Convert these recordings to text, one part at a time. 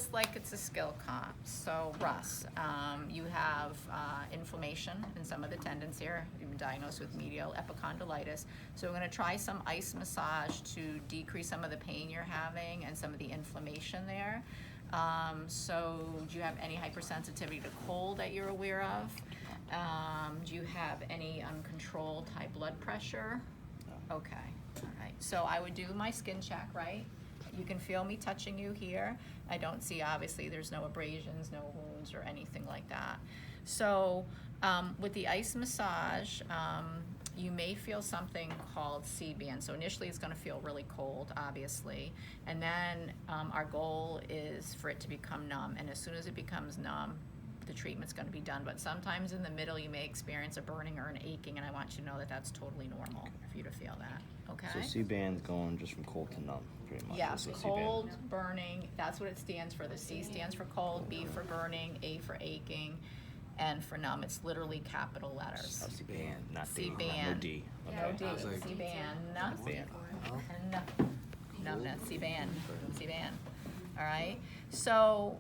just like it's a skill comp. So Russ, you have inflammation in some of the tendons here. You've been diagnosed with medial epicondylitis. So we're gonna try some ice massage to decrease some of the pain you're having and some of the inflammation there. So do you have any hypersensitivity to cold that you're aware of? Do you have any uncontrolled high blood pressure? No. Okay, all right. So I would do my skin check, right? You can feel me touching you here. I don't see, obviously, there's no abrasions, no wounds or anything like that. So with the ice massage, you may feel something called C-band. So initially it's gonna feel really cold, obviously. And then our goal is for it to become numb. And as soon as it becomes numb, the treatment's gonna be done. But sometimes in the middle you may experience a burning or an aching, and I want you to know that that's totally normal for you to feel that, okay? So C-band's going just from cold to numb, pretty much. Yeah, That's what C-band cold, is. burning, that's what it stands for. The C stands for cold, B for burning, A for aching, and for numb. It's literally capital letters. Oh, C-band, not D. C-band. No D. Okay. No D, I was like- C-band, Band. numbness, C-band, C-band. All right, so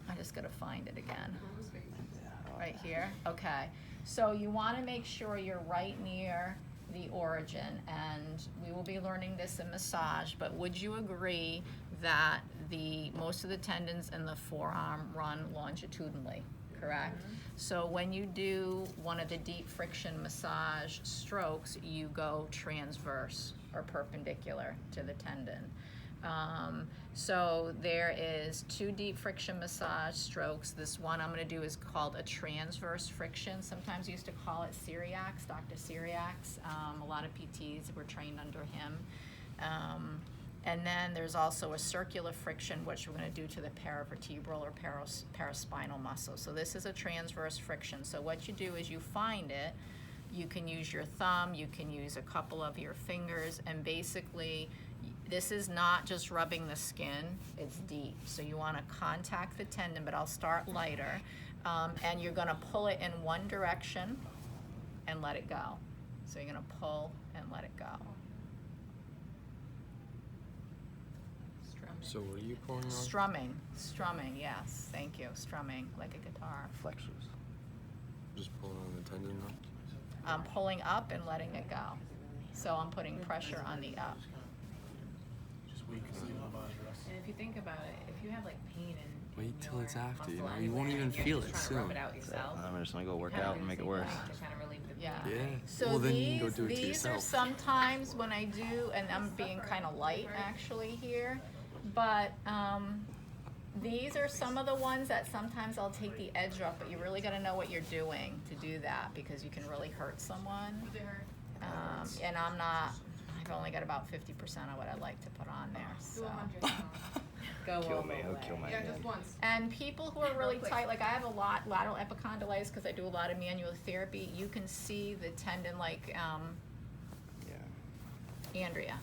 I just gotta find it again. Right here, okay. So you wanna make sure you're right near the origin, and we will be learning this in massage, but would you agree that most of the tendons in the forearm run longitudinally, correct? So when you do one of the deep friction massage strokes, you go transverse or perpendicular to the tendon. So there is 2 deep friction massage strokes. This one I'm gonna do is called a transverse friction. Sometimes we used to call it Cyriax, Dr. Cyriax. A lot of PTs were trained under him. And then there's also a circular friction, which we're gonna do to the paravertebral or paraspinal muscle. So this is a transverse friction. So what you do is you find it, you can use your thumb, you can use a couple of your fingers, and basically, this is not just rubbing the skin, it's deep. So you wanna contact the tendon, but I'll start lighter. And you're gonna pull it in one direction and let it go. So you're gonna pull and let it go. So what are you pulling on? Strumming, yes, thank you, strumming, like a guitar. Flexors. Just pulling on the tendon now? I'm pulling up and letting it go. So I'm putting pressure on the up. And if you think about it, if you have like pain in Wait till your it's after, you muscle know, you won't anywhere even and you're feel just it trying to rub soon. it out yourself, I'm just gonna go work kinda out do and the make it same worse. thing to kind of relieve the pain. Yeah. Yeah. So Well, then you can go do it to these yourself. are sometimes when I do, and I'm being kind of light actually here, but these are some of the ones that sometimes I'll take the edge off, but you really got to know what you're doing to do that because you can really hurt someone. And I've only got about 50% of what I'd like to put on there. So go Kill all me, the he'll way. kill my head. And people who are really tight, like I have a lot lateral epicondylitis because I do a lot of manual therapy. You can see the tendon, like Yeah. Andrea.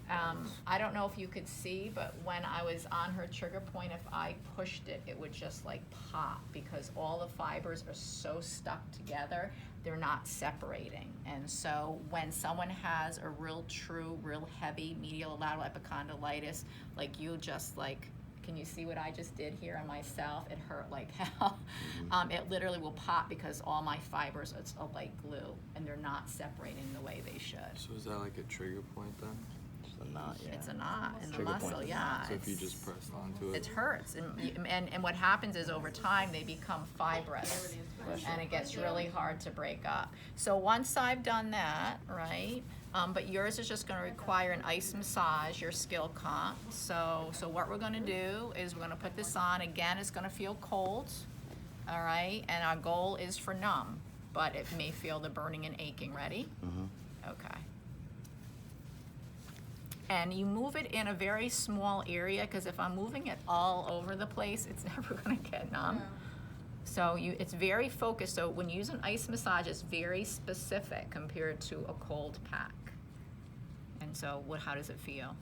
I don't know if you could see, but when I was on her trigger point, if I pushed it, it would just like pop because all the fibers are so stuck together, they're not separating. And so when someone has a real heavy medial lateral epicondylitis, like you just like, can you see what I just did here on myself? It hurt like hell. It literally will pop because all my fibers are like glue and they're not separating the way they should. So is that like a trigger point then? Just a knot, yeah. It's a knot in the Trigger point. muscle, yeah. So if you it's- just pressed onto it it? hurts, and what happens is over time they become fibrous, and it gets really hard to break up. So once I've done that, right, but yours is just gonna require an ice massage, your skill comp. So what we're gonna do is we're gonna put this on, again, it's gonna feel cold, all right, and our goal is for numb, but it may feel the burning and aching, ready? Okay. And you move it in a very small area, because if I'm moving it all over the place, it's never gonna get numb. So it's very focused. So when you use an ice massage, it's very specific compared to a cold pack. And so how does it feel?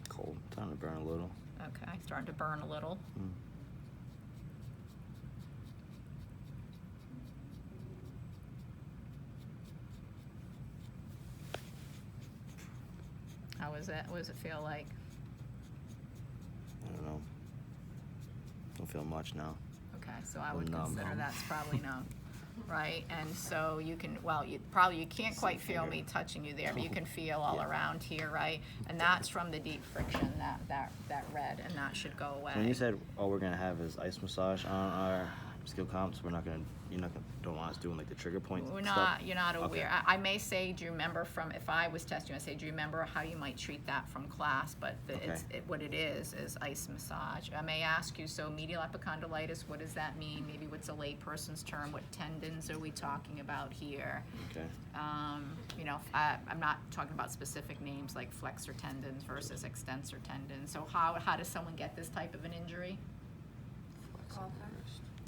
Cold. Time to burn a little. Okay, starting to burn a little. How is it? What does it feel like? I don't know. Don't feel much now. Okay, so I would Numb. consider that's probably no, right? And so you can, well, you can't quite feel me touching you there, but you can feel all Yeah. around here, right? And that's from the deep friction, that red, and that should go away. When you said all we're gonna have is ice massage on our skill comps, you're not gonna don't want us doing like the trigger point We're stuff? not, you're not Okay. aware. I may say, do you remember from, if I was testing you, I'd say, do you remember how you might treat that from class? But what it is ice massage. I may ask you, so medial epicondylitis, what does that mean? Maybe what's a layperson's term? What tendons are we talking about here? Okay. You know, I'm not talking about specific names like flexor tendons versus extensor tendons. So how does someone get this type of an injury?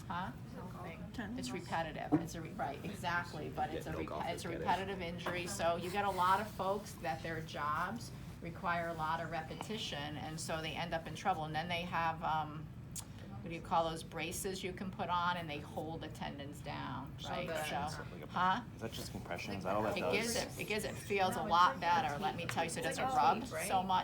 Huh? It's repetitive. It's right, exactly. But it's Yeah, no golfers it's a get it. repetitive injury. So you get a lot of folks that their jobs require a lot of repetition, and so they end up in trouble. And then they have what do you call those braces you can put on, and they hold the tendons down, right? So, huh? Is that just compression? Is that all that It gives it feels a lot better. Let me tell you. So it doesn't rub so much.